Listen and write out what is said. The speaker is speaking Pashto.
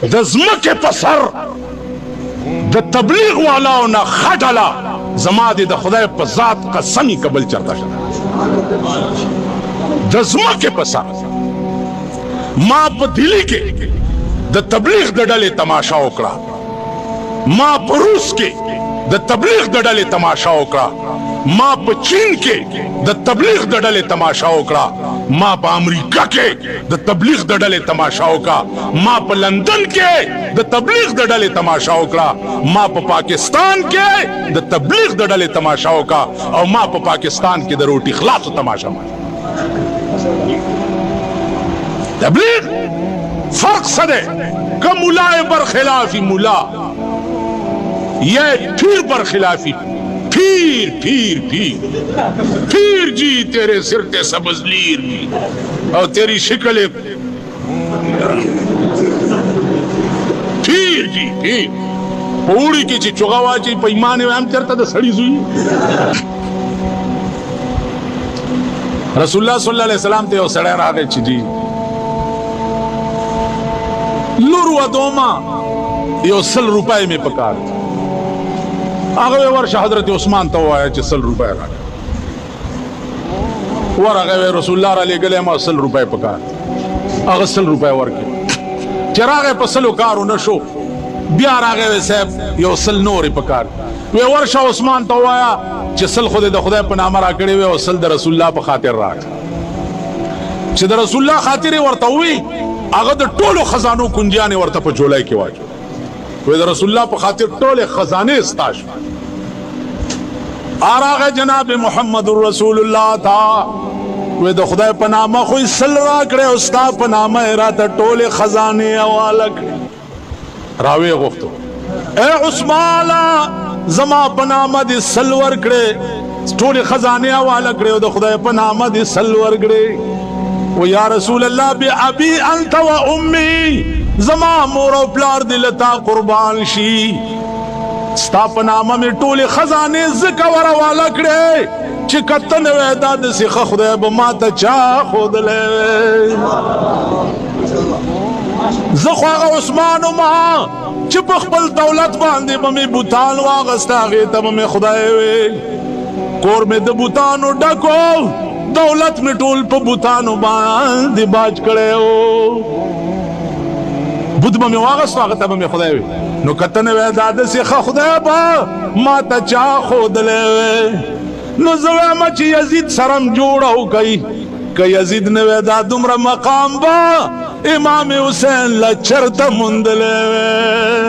د ځمکې په سر د تبلیغ والاو نه خډله زما د خدای په ذات قسمی قبل چرته شته د ځمکې په سر ما په دلی کې د تبلیغ د ډلې تماشا وکړه ما په روس کې د تبلیغ د ډلې تماشا وکړه ما په چین کې د تبلیغ د ډلې تماشا وکړه ما په امریکا کې د تبلیغ د ډلې تماشا وکړه ما په لندن کې د تبلیغ د ډلې تماشا وکړه ما په پاکستان کې د تبلیغ د ډلې تماشا وکړه او ما په پاکستان کې د روټي خلاصو تماشا وکړه تبلیغ فرق څه دی که ملا برخلافی ملا یہ پھر برخلافی پیر پیر پیر پیر جی تیرے سر تے سبز لیر بھی اور تیری شکل پیر جی پیر پوڑی کی چی چگاوا چی پیمانے میں ہم چرتا دا سڑی زوئی رسول اللہ صلی اللہ علیہ وسلم تے او سڑے راگے چی جی لورو دوما یو 100 روپے میں پکار هغه ورشه حضرت عثمان ته وایي چې 100 روپے راکړه ورغه رسول الله علیه ګلې ما 100 روپے پکار هغه 100 روپے ورکړي چراغه په 100 کارو نشو بیا راغه صاحب یو 100 نور پکار وی ورشه عثمان ته وایا چې 100 خدای د خدای په نامه راکړي وي او 100 د رسول الله په خاطر راکړه چې د رسول الله خاطر ورته وي هغه د ټولو خزانو کنجیانه ورته په جولای کې واچو وی د رسول الله په خاطر ټوله خزانه استاش آراغه جناب محمد رسول الله تا وی د خدای په نامه خو سل را کړه او ستا په نامه راته ټوله خزانه حواله کړه راوی غوښتو اے عثمان زما په نامه دې سل ور کړه ټوله خزانه حواله کړه د خدای په نامه دې سل ور کړه و یا رسول الله بی ابي انت و امي زما مور او پلار دل تا قربان شي ستا په نامه مې ټولې خزانې زکه ورواله کړې چې کته نه وای دا داسې ښه خدای به ما ته چا ښودلی زه خو هغه عثمان وما چې په خپل دولت باندې به مې بوتان واغسته هغې ته به مې خدای وی کور مې د بوتانو ډکو دولت مې ټول په بوتانو باندې باج کړی و بود با می واغستو آغا تا با می خدای وی نو کتن وی داده سی خدای با ما تا چا خودلے وی نو زوی ما چی یزید سرم جوڑاو کئی که یزید نوی دادم را مقام با امام حسین لچر تا مندلے وی